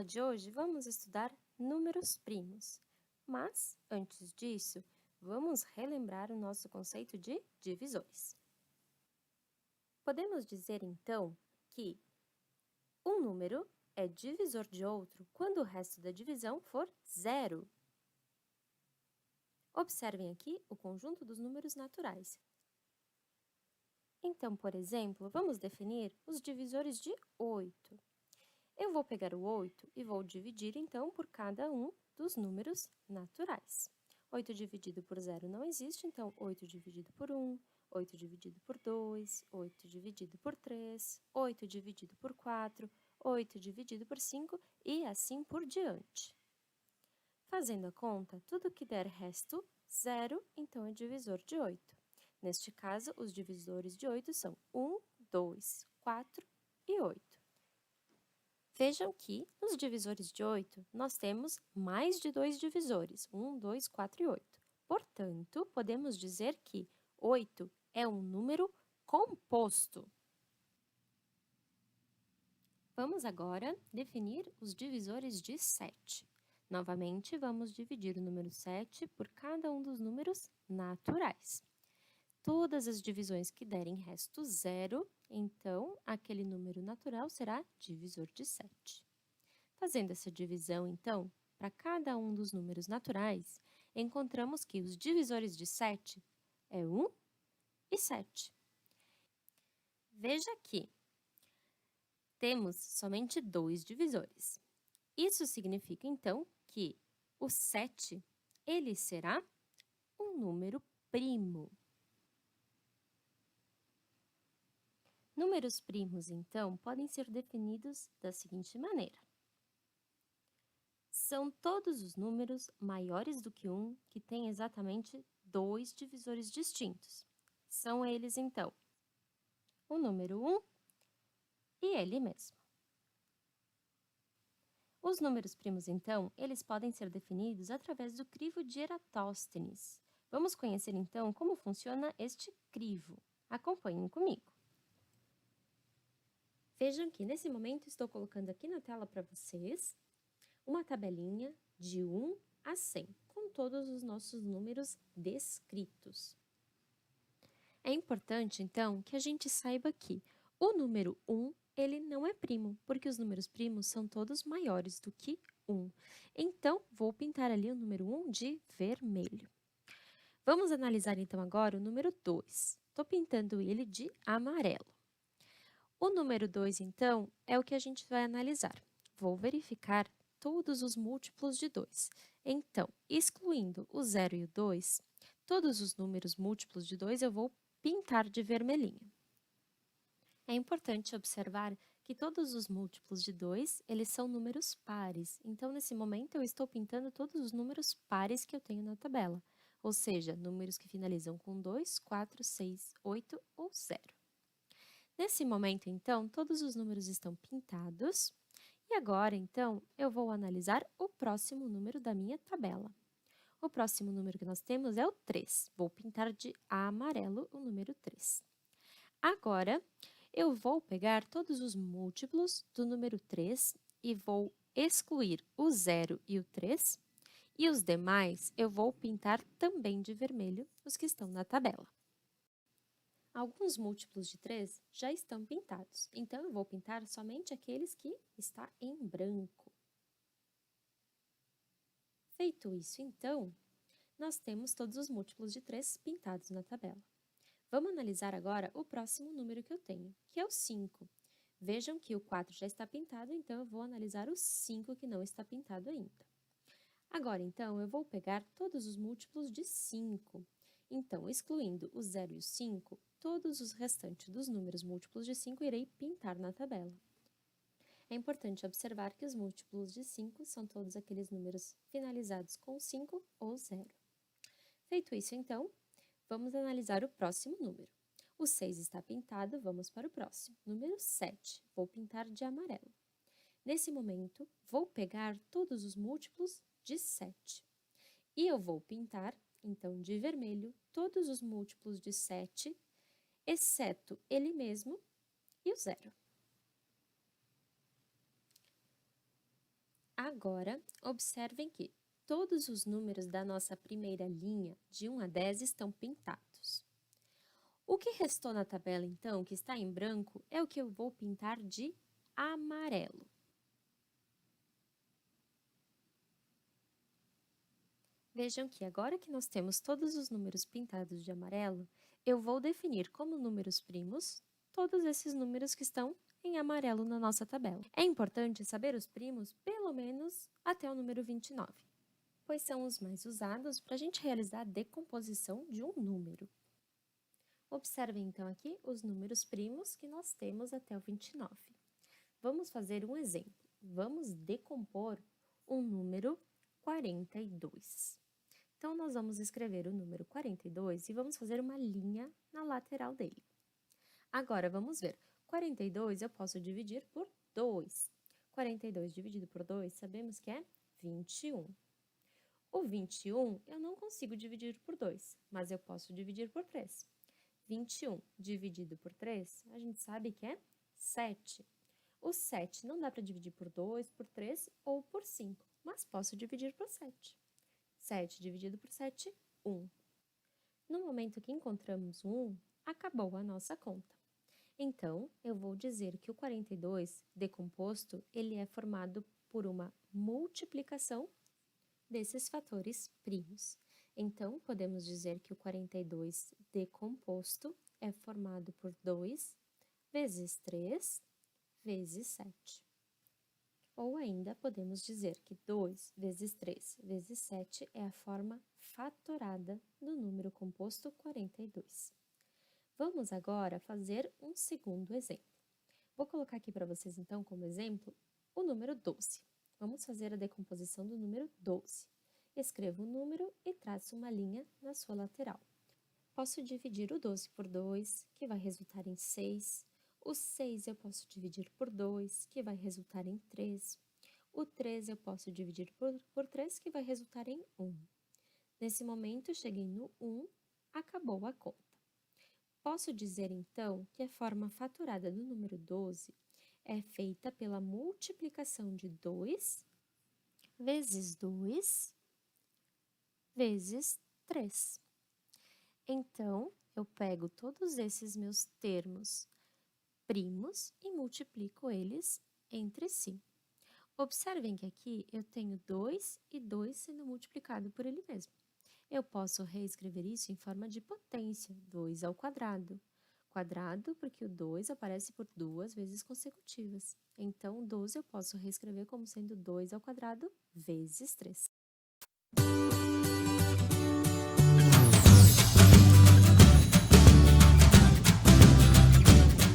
de hoje, vamos estudar números primos. Mas, antes disso, vamos relembrar o nosso conceito de divisores. Podemos dizer, então, que um número é divisor de outro quando o resto da divisão for zero. Observem aqui o conjunto dos números naturais. Então, por exemplo, vamos definir os divisores de 8. Eu vou pegar o 8 e vou dividir, então, por cada um dos números naturais. 8 dividido por 0 não existe, então 8 dividido por 1, 8 dividido por 2, 8 dividido por 3, 8 dividido por 4, 8 dividido por 5 e assim por diante. Fazendo a conta, tudo que der resto, 0, então é divisor de 8. Neste caso, os divisores de 8 são 1, 2, 4 e 8. Vejam que, nos divisores de 8, nós temos mais de 2 divisores, 1, 2, 4 e 8. Portanto, podemos dizer que 8 é um número composto. Vamos agora definir os divisores de 7. Novamente, vamos dividir o número 7 por cada um dos números naturais. Todas as divisões que derem resto zero, então, aquele número natural será divisor de 7. Fazendo essa divisão, então, para cada um dos números naturais, encontramos que os divisores de 7 é 1 e 7. Veja que temos somente 2 divisores. Isso significa, então, que o 7 ele será um número primo. Números primos, então, podem ser definidos da seguinte maneira. São todos os números maiores do que 1 que têm exatamente 2 divisores distintos. São eles, então, o número 1 e ele mesmo. Os números primos, então, eles podem ser definidos através do crivo de Eratóstenes. Vamos conhecer, então, como funciona este crivo. Acompanhem comigo. Vejam que, nesse momento, estou colocando aqui na tela para vocês uma tabelinha de 1 a 100, com todos os nossos números descritos. É importante, então, que a gente saiba que o número 1, ele não é primo, porque os números primos são todos maiores do que 1. Então, vou pintar ali o número 1 de vermelho. Vamos analisar, então, agora o número 2. Estou pintando ele de amarelo. O número 2, então, é o que a gente vai analisar. Vou verificar todos os múltiplos de 2. Então, excluindo o 0 e o 2, todos os números múltiplos de 2 eu vou pintar de vermelhinho. É importante observar que todos os múltiplos de 2, eles são números pares. Então, nesse momento, eu estou pintando todos os números pares que eu tenho na tabela. Ou seja, números que finalizam com 2, 4, 6, 8 ou 0. Nesse momento, então, todos os números estão pintados. E agora, então, eu vou analisar o próximo número da minha tabela. O próximo número que nós temos é o 3. Vou pintar de amarelo o número 3. Agora, eu vou pegar todos os múltiplos do número 3 e vou excluir o 0 e o 3. E os demais eu vou pintar também de vermelho, os que estão na tabela. Alguns múltiplos de 3 já estão pintados, então eu vou pintar somente aqueles que estão em branco. Feito isso, então, nós temos todos os múltiplos de 3 pintados na tabela. Vamos analisar agora o próximo número que eu tenho, que é o 5. Vejam que o 4 já está pintado, então eu vou analisar o 5 que não está pintado ainda. Agora, então, eu vou pegar todos os múltiplos de 5. Então, excluindo o 0 e o 5, todos os restantes dos números múltiplos de 5 irei pintar na tabela. É importante observar que os múltiplos de 5 são todos aqueles números finalizados com 5 ou 0. Feito isso, então, vamos analisar o próximo número. O 6 está pintado, vamos para o próximo. Número 7, vou pintar de amarelo. Nesse momento, vou pegar todos os múltiplos de 7. E eu vou pintar, então, de vermelho, todos os múltiplos de 7, exceto ele mesmo e o 0. Agora, observem que todos os números da nossa primeira linha, de 1 a 10, estão pintados. O que restou na tabela, então, que está em branco, é o que eu vou pintar de amarelo. Vejam que agora que nós temos todos os números pintados de amarelo, eu vou definir como números primos todos esses números que estão em amarelo na nossa tabela. É importante saber os primos pelo menos até o número 29, pois são os mais usados para a gente realizar a decomposição de um número. Observem então aqui os números primos que nós temos até o 29. Vamos fazer um exemplo. Vamos decompor um número 42. Então, nós vamos escrever o número 42 e vamos fazer uma linha na lateral dele. Agora, vamos ver. 42 eu posso dividir por 2. 42 dividido por 2, sabemos que é 21. O 21 eu não consigo dividir por 2, mas eu posso dividir por 3. 21 dividido por 3, a gente sabe que é 7. O 7 não dá para dividir por 2, por 3 ou por 5, mas posso dividir por 7. 7 dividido por 7, 1. No momento que encontramos o 1, acabou a nossa conta. Então, eu vou dizer que o 42 decomposto, ele é formado por uma multiplicação desses fatores primos. Então, podemos dizer que o 42 decomposto é formado por 2 vezes 3 vezes 7. Ou ainda podemos dizer que 2 vezes 3 vezes 7 é a forma fatorada do número composto 42. Vamos agora fazer um segundo exemplo. Vou colocar aqui para vocês, então, como exemplo, o número 12. Vamos fazer a decomposição do número 12. Escrevo o número e traço uma linha na sua lateral. Posso dividir o 12 por 2, que vai resultar em 6. O 6 eu posso dividir por 2, que vai resultar em 3. O 3 eu posso dividir por 3, que vai resultar em 1. Nesse momento, cheguei no 1, acabou a conta. Posso dizer, então, que a forma fatorada do número 12 é feita pela multiplicação de 2 vezes 2 vezes 3. Então, eu pego todos esses meus termos primos e multiplico eles entre si. Observem que aqui eu tenho 2 e 2 sendo multiplicado por ele mesmo. Eu posso reescrever isso em forma de potência, 2 ao quadrado. Quadrado porque o 2 aparece por 2 vezes consecutivas. Então, 12 eu posso reescrever como sendo 2 ao quadrado vezes 3.